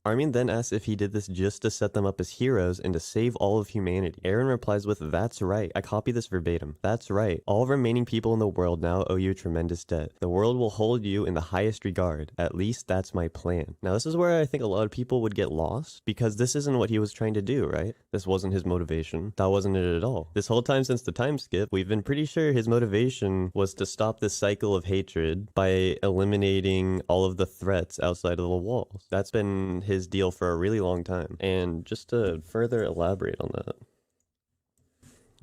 Armin then asks if he did this just to set them up as heroes and to save all of humanity. Eren replies with, "That's right." I copy this verbatim. "That's right. All remaining people in the world now owe you a tremendous debt. The world will hold you in the highest regard. At least that's my plan." Now, this is where I think a lot of people would get lost, because this isn't what he was trying to do, right? This wasn't his motivation. That wasn't it at all. This whole time since the time skip, we've been pretty sure his motivation was to stop this cycle of hatred by eliminating all of the threats outside of the walls. That's been his deal for a really long time. And just to further elaborate on that,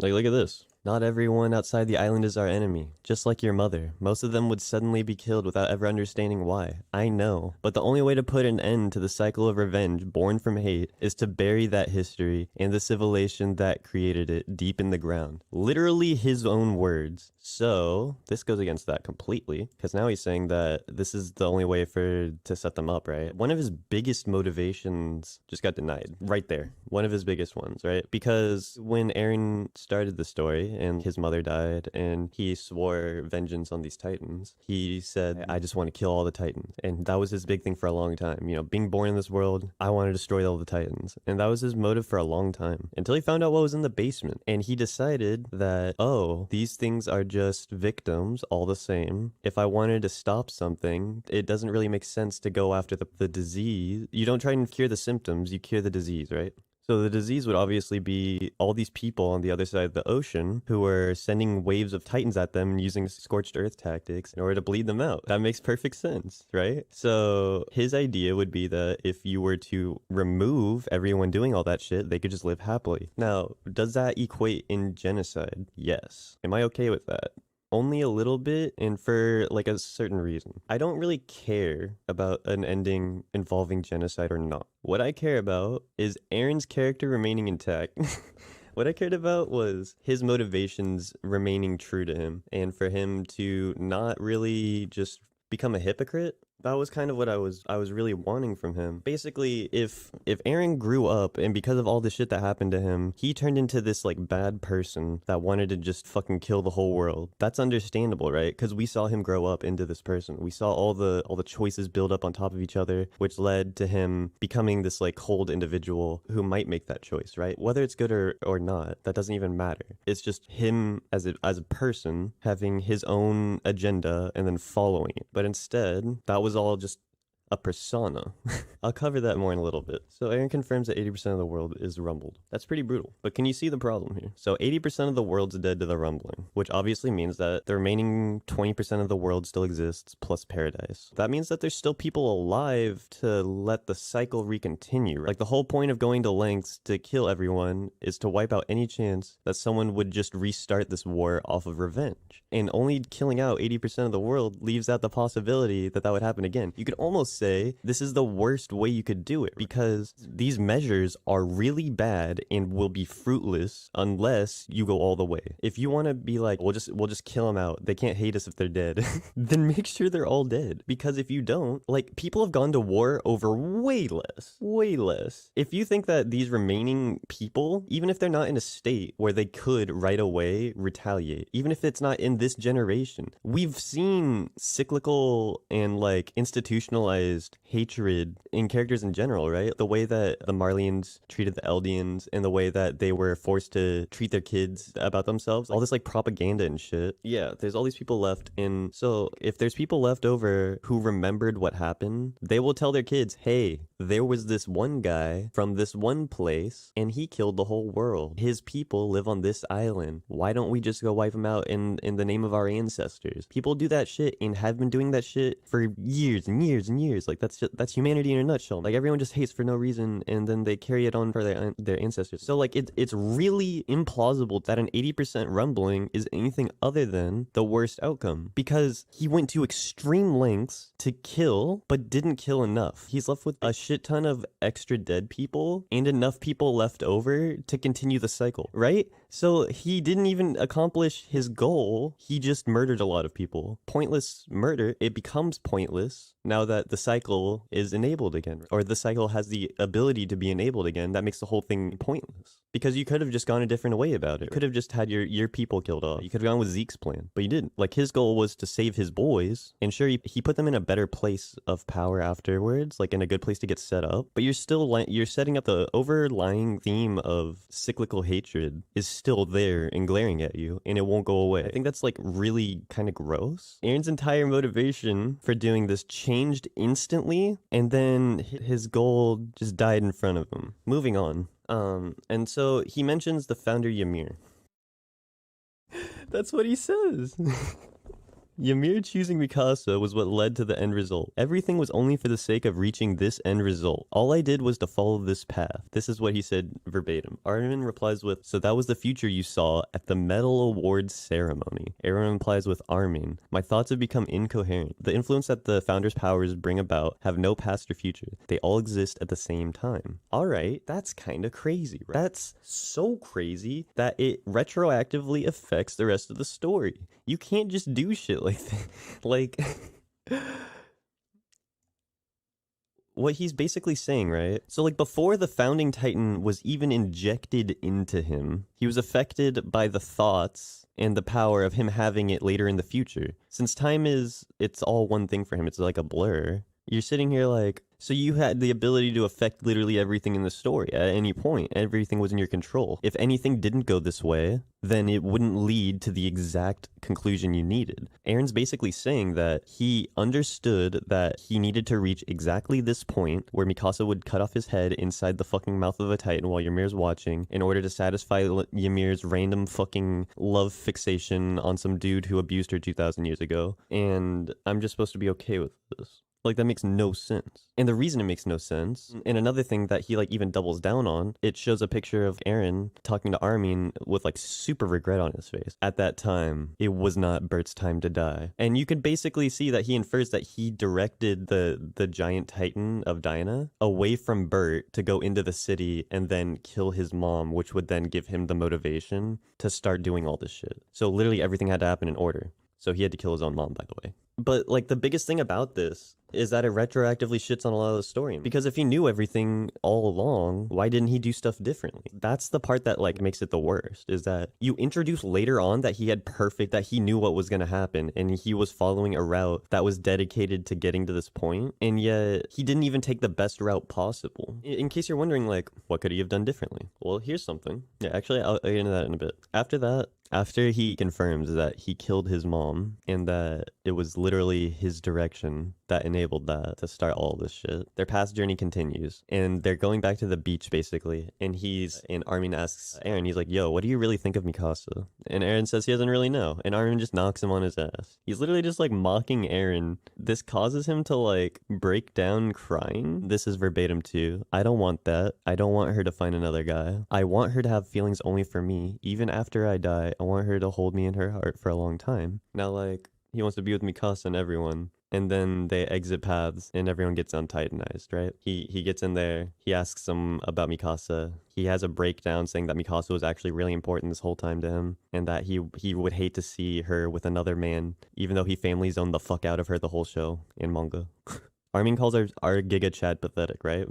like, look at this. "Not everyone outside the island is our enemy. Just like your mother. Most of them would suddenly be killed without ever understanding why. I know. But the only way to put an end to the cycle of revenge born from hate is to bury that history and the civilization that created it deep in the ground." Literally his own words. So this goes against that completely, because now he's saying that this is the only way to set them up, right? One of his biggest motivations just got denied right there. One of his biggest ones, right? Because when Eren started the story and his mother died and he swore vengeance on these titans, he said, "I just want to kill all the titans." And that was his big thing for a long time. You know, being born in this world, I want to destroy all the titans. And that was his motive for a long time, until he found out what was in the basement. And he decided that, oh, these things are just victims all the same. If I wanted to stop something, it doesn't really make sense to go after the disease. You don't try and cure the symptoms, you cure the disease, right? So the disease would obviously be all these people on the other side of the ocean who were sending waves of titans at them using scorched earth tactics in order to bleed them out. That makes perfect sense, right? So his idea would be that if you were to remove everyone doing all that shit, they could just live happily. Now, does that equate in genocide? Yes. Am I okay with that? Only a little bit, and for like a certain reason. I don't really care about an ending involving genocide or not. What I care about is Eren's character remaining intact. What I cared about was his motivations remaining true to him, and for him to not really just become a hypocrite. That was kind of what I was really wanting from him. Basically, if Eren grew up and because of all the shit that happened to him, he turned into this like bad person that wanted to just fucking kill the whole world. That's understandable, right? Because we saw him grow up into this person. We saw all the choices build up on top of each other, which led to him becoming this like cold individual who might make that choice, right? Whether it's good or not, that doesn't even matter. It's just him as a person having his own agenda and then following it. But instead, that was all just a persona. I'll cover that more in a little bit. So Eren confirms that 80% of the world is rumbled. That's pretty brutal. But can you see the problem here? So 80% of the world's dead to the rumbling, which obviously means that the remaining 20% of the world still exists, plus paradise. That means that there's still people alive to let the cycle recontinue. Like, the whole point of going to lengths to kill everyone is to wipe out any chance that someone would just restart this war off of revenge. And only killing out 80% of the world leaves out the possibility that that would happen again. You could almost say this is the worst way you could do it, because these measures are really bad and will be fruitless unless you go all the way. If you want to be like, we'll just kill them out, they can't hate us if they're dead, then make sure they're all dead. Because if you don't, like, people have gone to war over way less. If you think that these remaining people, even if they're not in a state where they could right away retaliate, even if it's not in this generation, we've seen cyclical and like institutionalized hatred in characters in general, right? The way that the Marleyans treated the Eldians and the way that they were forced to treat their kids about themselves, all this like propaganda and shit. Yeah, there's all these people left, and so if there's people left over who remembered what happened, they will tell their kids, hey, there was this one guy from this one place and he killed the whole world. His people live on this island. Why don't we just go wipe him out in the name of our ancestors? People do that shit and have been doing that shit for years and years and years. Like, that's humanity in a nutshell. Like, everyone just hates for no reason and then they carry it on for their ancestors. So like, it's really implausible that an 80% rumbling is anything other than the worst outcome, because he went to extreme lengths to kill but didn't kill enough. He's left with a shit ton of extra dead people and enough people left over to continue the cycle, right? So he didn't even accomplish his goal. He just murdered a lot of people. Pointless murder, it becomes pointless now that the cycle is enabled again, or the cycle has the ability to be enabled again, that makes the whole thing pointless. Because you could have just gone a different way about it. You could have just had your people killed off. You could have gone with Zeke's plan, but you didn't. Like, his goal was to save his boys, and sure, he put them in a better place of power afterwards, like in a good place to get set up, but you're setting up the overlying theme of cyclical hatred is still there and glaring at you, and it won't go away. I think that's like really kind of gross. Eren's entire motivation for doing this changed instantly, and then his goal just died in front of him. Moving on. And so he mentions the founder Ymir. That's what he says. Ymir choosing Mikasa was what led to the end result. Everything was only for the sake of reaching this end result. All I did was to follow this path. This is what he said verbatim. Armin replies with, so that was the future you saw at the medal awards ceremony. Eren replies with, Armin, my thoughts have become incoherent. The influence that the founder's powers bring about have no past or future. They all exist at the same time. Alright, that's kind of crazy, right? That's so crazy that it retroactively affects the rest of the story. You can't just do shit like that. Like, what he's basically saying, right? So, like, before the founding titan was even injected into him, he was affected by the thoughts and the power of him having it later in the future. Since time it's all one thing for him. It's like a blur. You're sitting here like, so you had the ability to affect literally everything in the story at any point. Everything was in your control. If anything didn't go this way, then it wouldn't lead to the exact conclusion you needed. Eren's basically saying that he understood that he needed to reach exactly this point where Mikasa would cut off his head inside the fucking mouth of a titan while Ymir's watching in order to satisfy Ymir's random fucking love fixation on some dude who abused her 2,000 years ago. And I'm just supposed to be okay with this. Like, that makes no sense. And the reason it makes no sense, and another thing that he, like, even doubles down on, it shows a picture of Eren talking to Armin with, like, super regret on his face. At that time, it was not Bert's time to die. And you could basically see that he infers that he directed the giant titan of Diana away from Bert to go into the city and then kill his mom, which would then give him the motivation to start doing all this shit. So literally everything had to happen in order. So he had to kill his own mom, by the way. But, like, the biggest thing about this is that it retroactively shits on a lot of the story. Because if he knew everything all along, why didn't he do stuff differently? That's the part that, like, makes it the worst, is that you introduce later on that he knew what was going to happen, and he was following a route that was dedicated to getting to this point, and yet he didn't even take the best route possible. In case you're wondering, like, what could he have done differently? Well, here's something. Yeah, actually, I'll get into that in a bit. After he confirms that he killed his mom and that it was literally his direction that enabled that to start all this shit, their past journey continues and they're going back to the beach basically. And Armin asks Eren, he's like, yo, what do you really think of Mikasa? And Eren says he doesn't really know. And Armin just knocks him on his ass. He's literally just like mocking Eren. This causes him to like break down crying. This is verbatim too. I don't want that. I don't want her to find another guy. I want her to have feelings only for me. Even after I die, I want her to hold me in her heart for a long time. Now, like, he wants to be with Mikasa and everyone, and then they exit paths and everyone gets untitanized, right? He gets in there, he asks him about Mikasa. He has a breakdown saying that Mikasa was actually really important this whole time to him, and that he would hate to see her with another man, even though he family zoned the fuck out of her the whole show in manga. Armin calls our Giga Chad pathetic, right?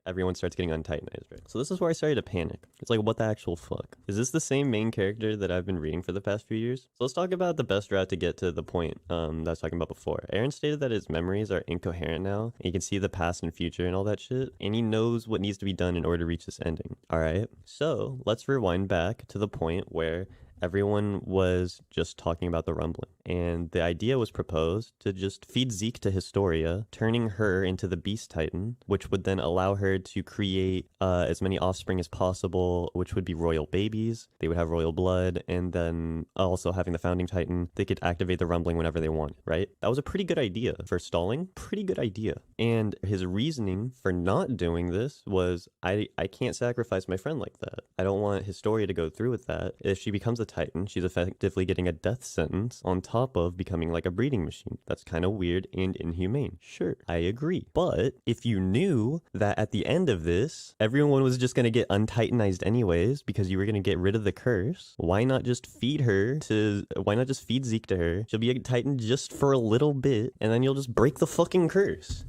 Everyone starts getting untitanized, right? So this is where I started to panic. It's like, what the actual fuck? Is this the same main character that I've been reading for the past few years? So let's talk about the best route to get to the point that I was talking about before. Eren stated that his memories are incoherent now, and he can see the past and future and all that shit, and he knows what needs to be done in order to reach this ending. Alright, so let's rewind back to the point where everyone was just talking about the rumbling. And the idea was proposed to just feed Zeke to Historia, turning her into the Beast Titan, which would then allow her to create as many offspring as possible, which would be royal babies. They would have royal blood, and then also having the Founding Titan, they could activate the rumbling whenever they wanted, right? That was a pretty good idea for stalling. Pretty good idea. And his reasoning for not doing this was, I can't sacrifice my friend like that. I don't want Historia to go through with that. If she becomes a Titan, she's effectively getting a death sentence on top of becoming like a breeding machine. That's kind of weird and inhumane. Sure, I agree. But if you knew that at the end of this, everyone was just going to get untitanized anyways because you were going to get rid of the curse, why not just feed Zeke to her? She'll be a Titan just for a little bit, and then you'll just break the fucking curse.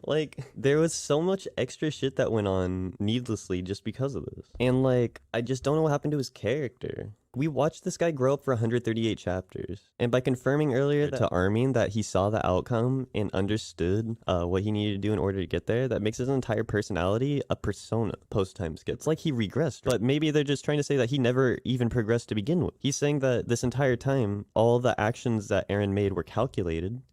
Like, there was so much extra shit that went on needlessly just because of this. And, like, I just don't know what happened to his character. We watched this guy grow up for 138 chapters. And by confirming earlier to Armin that he saw the outcome and understood what he needed to do in order to get there, that makes his entire personality a persona post-time skip. It's like he regressed. But maybe they're just trying to say that he never even progressed to begin with. He's saying that this entire time, all the actions that Eren made were calculated,